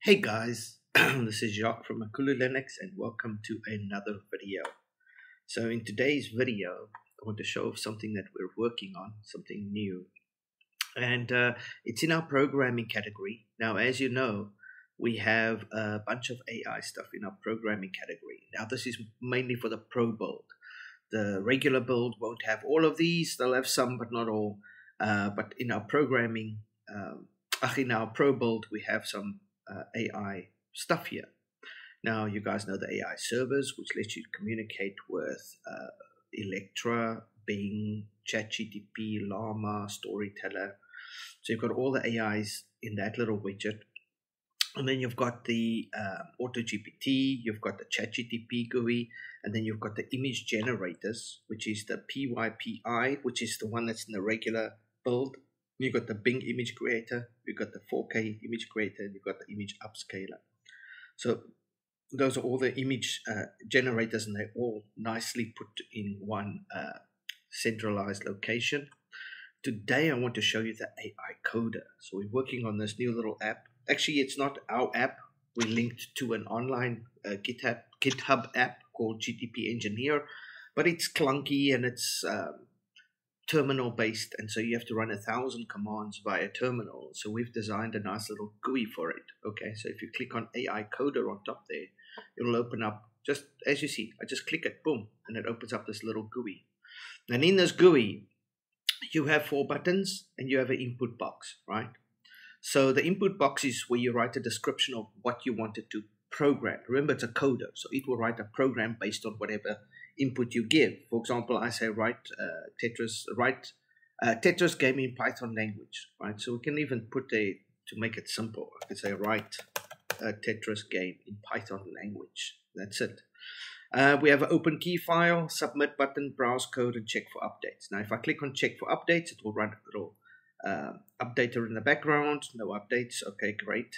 Hey guys, this is Jacques from MakuluLinux and welcome to another video. So in today's video, I want to show off something that we're working on, something new. And it's in our programming category. Now, as you know, we have a bunch of AI stuff in our programming category. Now, this is mainly for the Pro build. The regular build won't have all of these. They'll have some, but not all. But in our programming, in our Pro build, we have some AI stuff here. Now, you guys know the AI servers, which lets you communicate with Electra, Bing, ChatGPT, Llama, Storyteller. So you've got all the AIs in that little widget. And then you've got the AutoGPT, you've got the ChatGPT GUI, and then you've got the image generators, which is the PYPI, which is the one that's in the regular build. You've got the Bing image creator, you've got the 4K image creator, and you've got the image upscaler. So those are all the image generators, and they're all nicely put in one centralized location. Today, I want to show you the AI coder. So we're working on this new little app. Actually, it's not our app. We linked to an online GitHub app called GPT-Engineer, but it's clunky and it's terminal based, and so you have to run 1,000 commands via terminal. So we've designed a nice little GUI for it. Okay, so if you click on AI coder on top there, it'll open up just as you see. I just click it, boom, and it opens up this little GUI. And in this GUI, you have 4 buttons and you have an input box, right? So the input box is where you write a description of what you wanted to program. Remember, it's a coder, so it will write a program based on whatever input you give. For example, I say write Tetris game in Python language, right? So we can even put to make it simple, I could say write a Tetris game in Python language. That's it. We have an open key file, submit button, browse code, and check for updates. Now, if I click on check for updates, it will run a little updater in the background. No updates. Okay, great.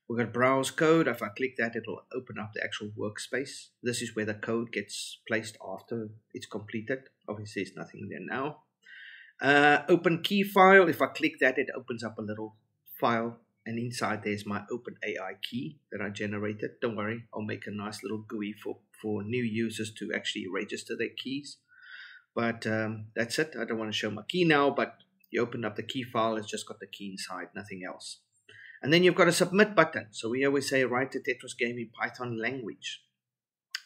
We've got browse code. If I click that, it'll open up the actual workspace. This is where the code gets placed after it's completed. Obviously, there's nothing there now. Open key file. If I click that, it opens up a little file. And inside there's my open AI key that I generated. Don't worry, I'll make a nice little GUI for new users to actually register their keys. But that's it. I don't want to show my key now, but you open up the key file. It's just got the key inside, nothing else. And then you've got a submit button. So we always say write a Tetris game in Python language.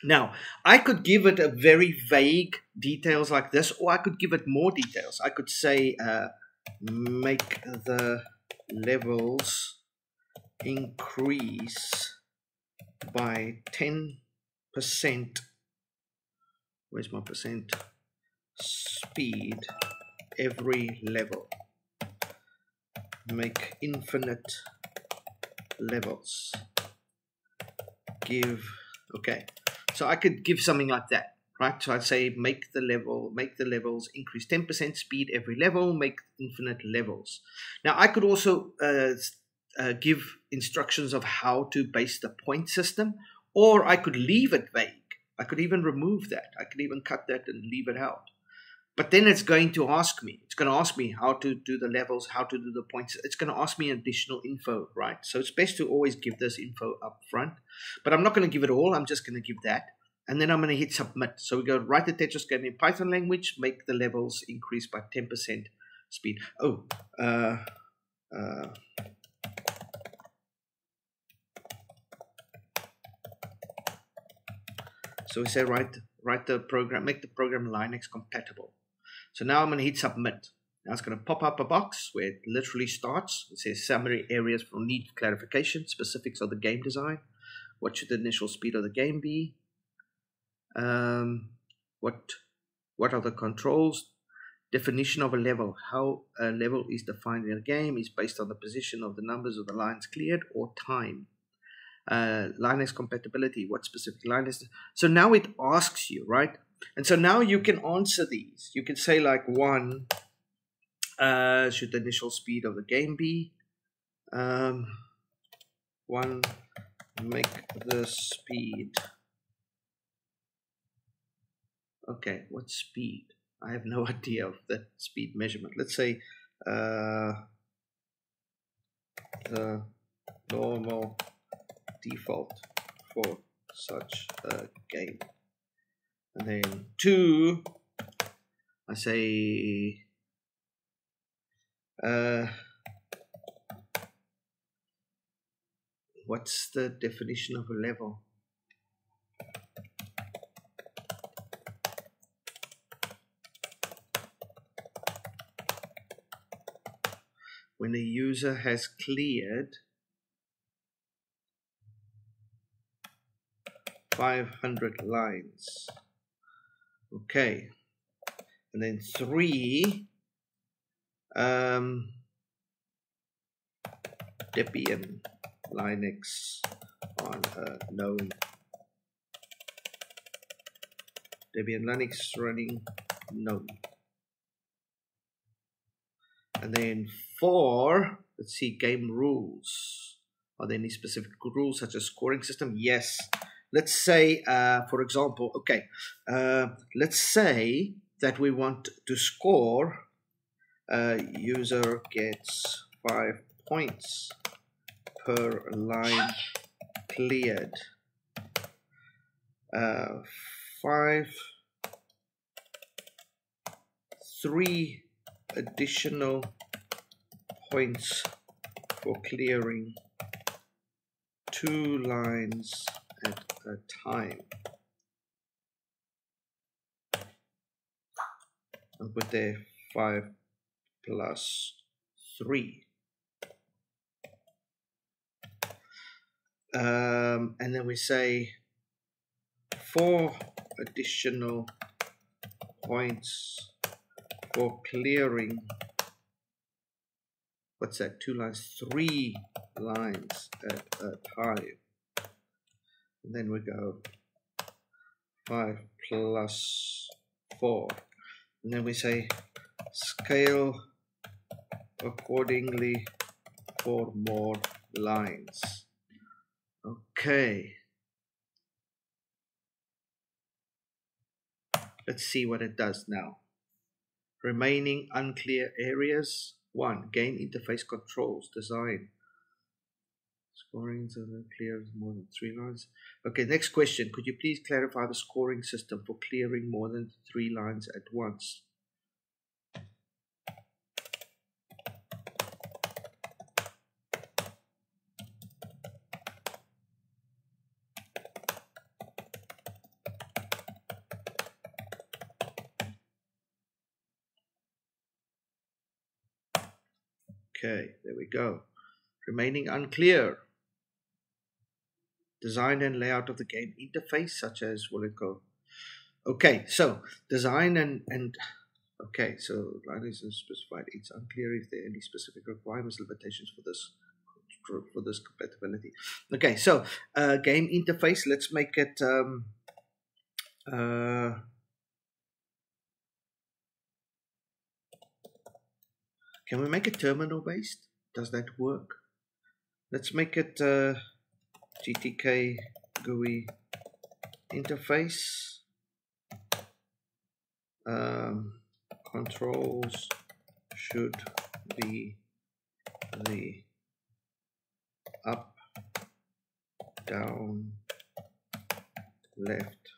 Now, I could give it a very vague details like this, or I could give it more details. I could say make the levels increase by 10%. Where's my percent? Speed every level. Make infinite levels. Okay, so I could give something like that, right? So I'd say make the levels increase 10% speed every level, make infinite levels. Now I could also give instructions of how to base the point system, or I could leave it vague. I could even remove that. I could even cut that and leave it out. But then it's going to ask me. It's going to ask me how to do the levels, how to do the points. It's going to ask me additional info, right? So it's best to always give this info up front. But I'm not going to give it all. I'm just going to give that. And then I'm going to hit submit. So we go write the Tetris game in Python language, make the levels increase by 10% speed. Oh, so we say write the program, make the program Linux compatible. So now I'm going to hit submit. Now it's going to pop up a box where it literally starts. It says summary areas for need clarification, specifics of the game design. What should the initial speed of the game be? What are the controls? Definition of a level. How a level is defined in a game is based on the position of the numbers of the lines cleared or time. Linux compatibility. What specific line is? So now it asks you, right? And so now you can answer these. You can say like 1, should the initial speed of the game be? 1, make the speed. Okay, what speed? I have no idea of that speed measurement. Let's say the normal default for such a game. And then 2, I say what's the definition of a level? When a user has cleared 500 lines. Okay. And then 3, Debian Linux on a known Debian Linux running known. And then 4, let's see, game rules. Are there any specific rules such as scoring system? Yes. Let's say, for example, okay, let's say that we want to score user gets 5 points per line cleared. 3 additional points for clearing 2 lines at a time. I'll put there 5 plus 3. And then we say 4 additional points for clearing, what's that, 2 lines, 3 lines at a time. And then we go 5 plus 4. And then we say scale accordingly for more lines. Okay. Let's see what it does now. Remaining unclear areas. 1. Game interface controls. Design. Scoring clears more than 3 lines. Okay, next question. Could you please clarify the scoring system for clearing more than 3 lines at once? Okay, there we go. Remaining unclear. Design and layout of the game interface, such as will it go? Okay, so design and okay, so line is specified. It's unclear if there are any specific requirements, limitations for this compatibility. Okay, so game interface. Let's make it. Can we make it terminal based? Does that work? Let's make it GTK GUI interface. Controls should be the up, down, left,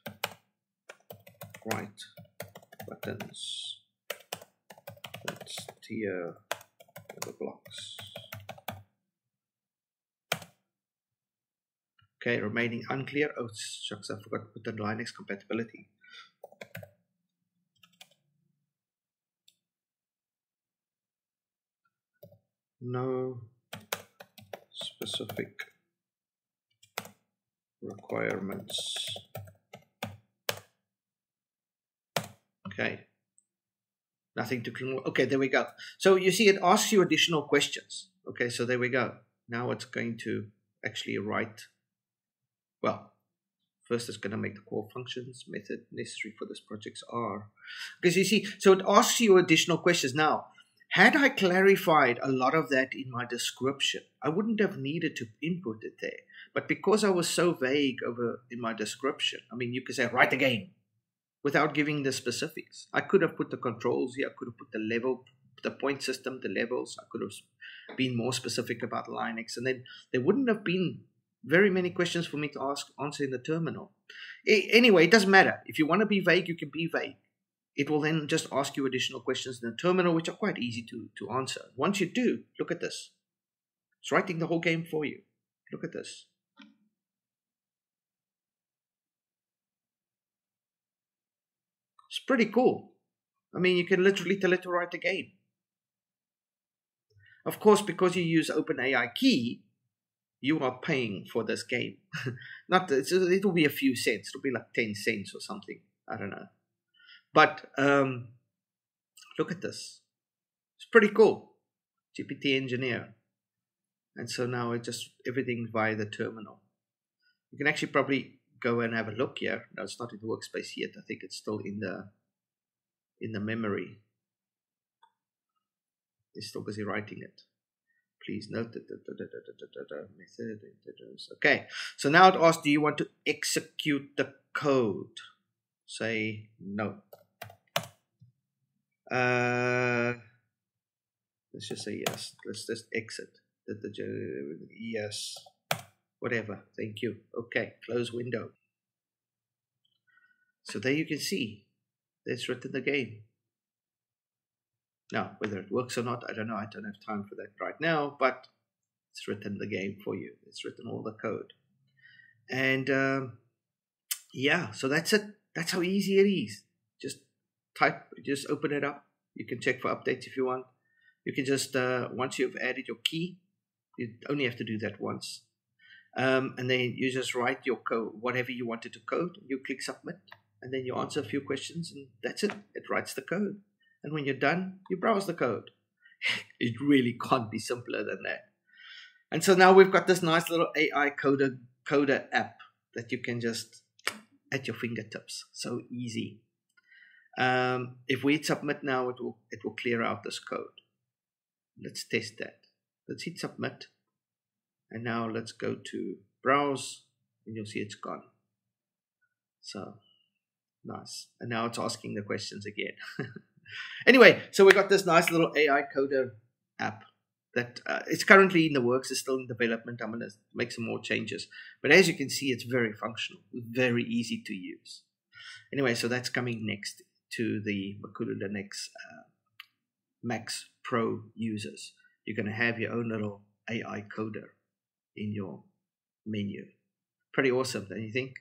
right buttons. Let's tier the blocks. Okay, remaining unclear. Oh shucks, I forgot to put the Linux compatibility. No specific requirements. Okay. Nothing to clean. Okay, there we go. So you see, it asks you additional questions. Okay, so there we go. Now it's going to actually write. Well, first it's going to make the core functions method necessary for this projects are. Because you see, so it asks you additional questions. Now, had I clarified a lot of that in my description, I wouldn't have needed to input it there. But because I was so vague in my description, I mean, you could say, write the game, without giving the specifics. I could have put the controls here, I could have put the level, the point system, the levels. I could have been more specific about Linux, and then there wouldn't have been very many questions for me to answer in the terminal. Anyway, it doesn't matter. If you want to be vague, you can be vague. It will then just ask you additional questions in the terminal, which are quite easy to answer. Once you do, look at this. It's writing the whole game for you. Look at this. It's pretty cool. I mean, you can literally tell it to write a game. Of course, because you use OpenAI Key, you are paying for this game. It'll be a few cents. It'll be like 10 cents or something. I don't know. But look at this. It's pretty cool. GPT-Engineer. And so now it's just everything via the terminal. You can actually probably go and have a look here. No, it's not in the workspace yet. I think it's still in the memory. He's still busy writing it. Please note that method. Okay, so now it asks, do you want to execute the code? Say no. Let's just say yes. Let's just exit. Yes. Whatever. Thank you. Okay, close window. So there you can see it's written the game. Now, whether it works or not, I don't know. I don't have time for that right now, but it's written the game for you. It's written all the code. And yeah, so that's it. That's how easy it is. Just type, just open it up. You can check for updates if you want. You can just, once you've added your key, you only have to do that once. And then you just write your code, whatever you wanted to code. You click submit, and then you answer a few questions, and that's it. It writes the code. And when you're done, you browse the code. It really can't be simpler than that. And so now we've got this nice little AI coder app that you can just at your fingertips. So easy. If we hit submit now, it will clear out this code. Let's test that. Let's hit submit. And now let's go to browse, and you'll see it's gone. So nice. And now it's asking the questions again. Anyway, so we got this nice little AI coder app that it's currently in the works. It's still in development. I'm going to make some more changes. But as you can see, it's very functional, very easy to use. Anyway, so that's coming next to the MakuluLinux Max Pro users. You're going to have your own little AI coder in your menu. Pretty awesome, don't you think?